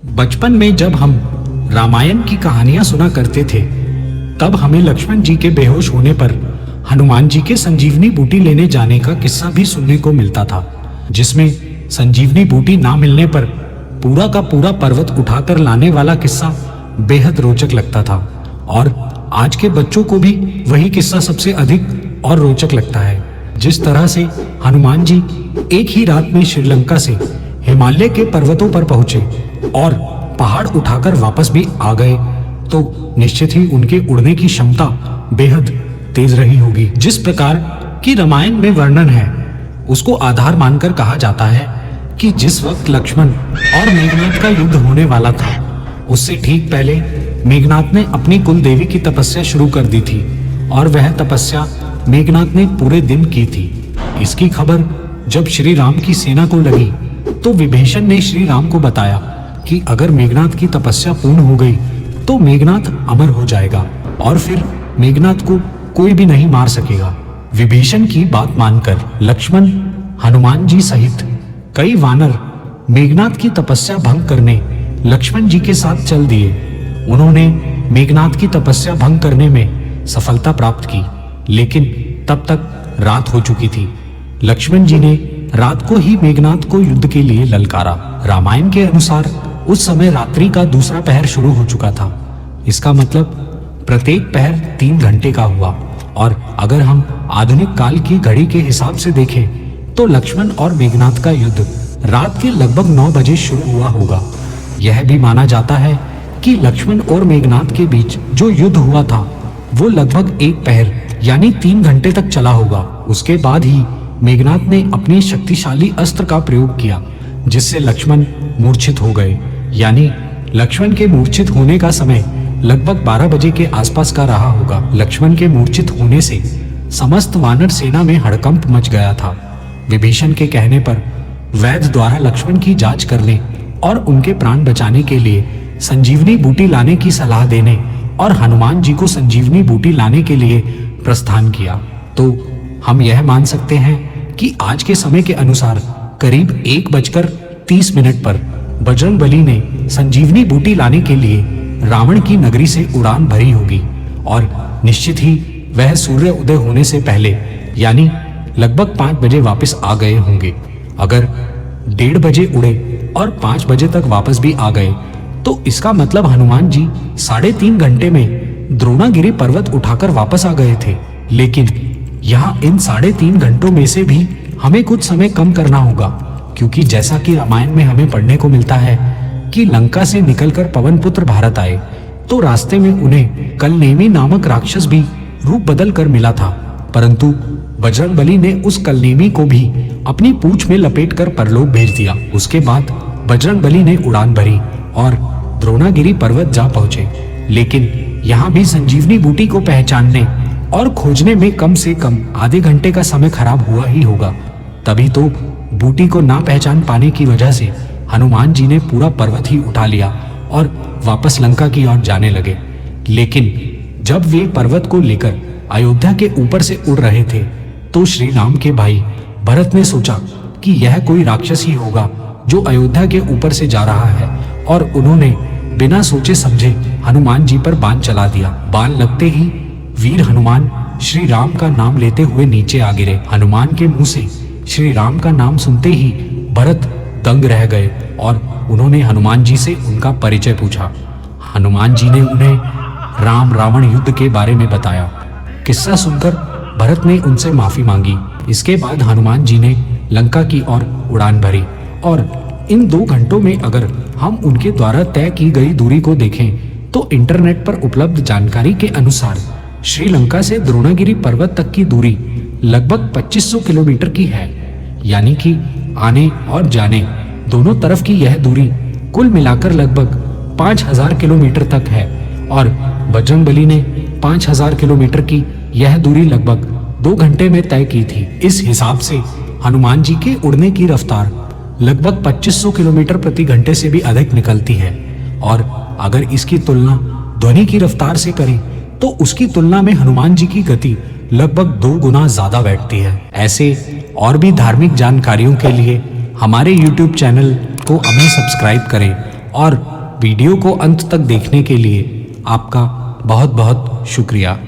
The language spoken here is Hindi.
बचपन में जब हम रामायण की कहानियां सुना करते थे, तब हमें लक्ष्मण जी के बेहोश होने पर हनुमान जी के संजीवनी बूटी लेने जाने का किस्सा भी सुनने को मिलता था, जिसमें संजीवनी बूटी ना मिलने पर पूरा का पूरा पर्वत उठाकर लाने वाला किस्सा बेहद रोचक लगता था। और आज के बच्चों को भी वही किस्सा सबसे अधिक और रोचक लगता है। जिस तरह से हनुमान जी एक ही रात में श्रीलंका से हिमालय के पर्वतों पर पहुंचे और पहाड़ उठाकर वापस भी आ गए, तो निश्चित ही उनके उड़ने की क्षमता बेहद तेज रही होगी। जिस प्रकार की रामायण में वर्णन है, उसको आधार मानकर कहा जाता है कि जिस वक्त लक्ष्मण और मेघनाथ का युद्ध होने वाला था, उससे ठीक पहले मेघनाथ ने अपनी कुल देवी की तपस्या शुरू कर दी थी और वह तपस्या मेघनाथ ने पूरे दिन की थी। इसकी खबर जब श्री राम की सेना को लगी, तो विभीषण ने श्री राम को बताया कि अगर मेघनाथ की तपस्या पूर्ण हो गई तो मेघनाथ अमर हो जाएगा और फिर मेघनाथ को कोई भी नहीं मार सकेगा। विभीषण की बात मानकर लक्ष्मण, हनुमान जी सहित कई वानर मेघनाथ की तपस्या भंग करने लक्ष्मण जी के साथ चल दिए। उन्होंने मेघनाथ की तपस्या भंग करने में सफलता प्राप्त की, लेकिन तब तक रात हो चुकी थी। लक्ष्मण जी ने रात को ही मेघनाथ को युद्ध के लिए ललकारा। रामायण के अनुसार उस समय रात्रि का दूसरा पहर शुरू हो चुका था। इसका मतलब प्रत्येक पहर 3 घंटे का हुआ। और अगर हम आधुनिक काल की घड़ी के हिसाब से देखें तो लक्ष्मण और मेघनाथ का युद्ध रात के लगभग 9 बजे शुरू हुआ होगा। यह भी माना जाता है कि लक्ष्मण और मेघनाथ के बीच जो युद्ध हुआ था वो लगभग 1 पहर यानी 3 घंटे तक चला होगा। उसके बाद ही मेघनाथ ने अपनी शक्तिशाली अस्त्र का प्रयोग किया, जिससे लक्ष्मण मूर्छित हो गए। यानी लक्ष्मण के मूर्छित होने का समय लगभग 12 बजे के आसपास का रहा होगा। लक्ष्मण के मूर्छित होने से समस्त वानर सेना में हड़कंप मच गया था। विभीषण के कहने पर वैद्य द्वारा लक्ष्मण की जांच करने और उनके प्राण बचाने के लिए संजीवनी बूटी लाने की सलाह देने और हनुमान जी को संजीवनी बूटी लाने के लिए प्रस्थान किया। तो हम यह मान सकते हैं कि आज के समय के अनुसार करीब 1:30 पर बजरंगबली ने संजीवनी बूटी लाने के लिए रावण की नगरी से उड़ान भरी होगी और निश्चित ही वह सूर्य उदय होने से पहले यानी लगभग 5 बजे वापस आ गए होंगे। अगर 1:30 बजे उड़े और 5 बजे तक वापस भी आ गए, तो इसका मतलब हनुमान जी 3.5 घंटे में द्रोणागिरी पर्वत उठाकर वापस आ गए थे। लेकिन यहाँ इन 3.5 घंटों में से भी हमें कुछ समय कम करना होगा, क्योंकि जैसा कि रामायण में हमें पढ़ने को मिलता है कि लंका से निकलकर पवन पुत्र भारत आए, तो रास्ते में उन्हें कलनेमी नामक राक्षस भी रूप बदल कर मिला था। परंतु बजरंगबली ने उस कलनेमी को भी अपनी पूंछ में लपेटकर परलोक भेज दिया। उसके बाद बजरंगबली ने उड़ान भरी और द्रोणागिरी पर्वत जा पहुंचे। लेकिन यहाँ भी संजीवनी बूटी को पहचानने और खोजने में कम से कम आधे घंटे का समय खराब हुआ ही होगा। तभी तो बूटी को ना पहचान पाने की वजह से हनुमान जी ने पूरा पर्वत ही उठा लिया और वापस लंका की ओर जाने लगे। लेकिन जब वे पर्वत को लेकर अयोध्या के ऊपर से उड़ रहे थे, तो श्री राम के भाई भरत ने सोचा कि यह कोई राक्षस ही होगा जो अयोध्या के ऊपर से जा रहा है, और उन्होंने बिना सोचे समझे हनुमान जी पर बाण चला दिया। बाण लगते ही वीर हनुमान श्री राम का नाम लेते हुए नीचे आ गिरे। हनुमान के मुंह से श्री राम का नाम सुनते ही भरत दंग रह गए और उन्होंने हनुमान जी से उनका परिचय पूछा। हनुमान जी ने उन्हें राम रावण युद्ध के बारे में बताया। किस्सा सुनकर भरत ने उनसे माफी मांगी। इसके बाद हनुमान जी ने लंका की ओर उड़ान भरी और इन 2 घंटों में अगर हम उनके द्वारा तय की गई दूरी को देखें, तो इंटरनेट पर उपलब्ध जानकारी के अनुसार श्रीलंका से द्रोणागिरी पर्वत तक की दूरी लगभग 2500 किलोमीटर की है। यानी कि आने और जाने दोनों तरफ की यह दूरी कुल मिलाकर लगभग 5000 किलोमीटर तक है और बजरंगबली ने 5000 किलोमीटर की यह दूरी लगभग 2 घंटे में तय की थी। इस हिसाब से हनुमान जी के उड़ने की रफ्तार लगभग 2500 किलोमीटर प्रति घंटे से भी अधिक निकलती है। और अगर इसकी तुलना ध्वनि की रफ्तार से करें, तो उसकी तुलना में हनुमान जी की गति लगभग 2 गुना ज्यादा बैठती है। ऐसे और भी धार्मिक जानकारियों के लिए हमारे YouTube चैनल को अभी सब्सक्राइब करें और वीडियो को अंत तक देखने के लिए आपका बहुत बहुत शुक्रिया।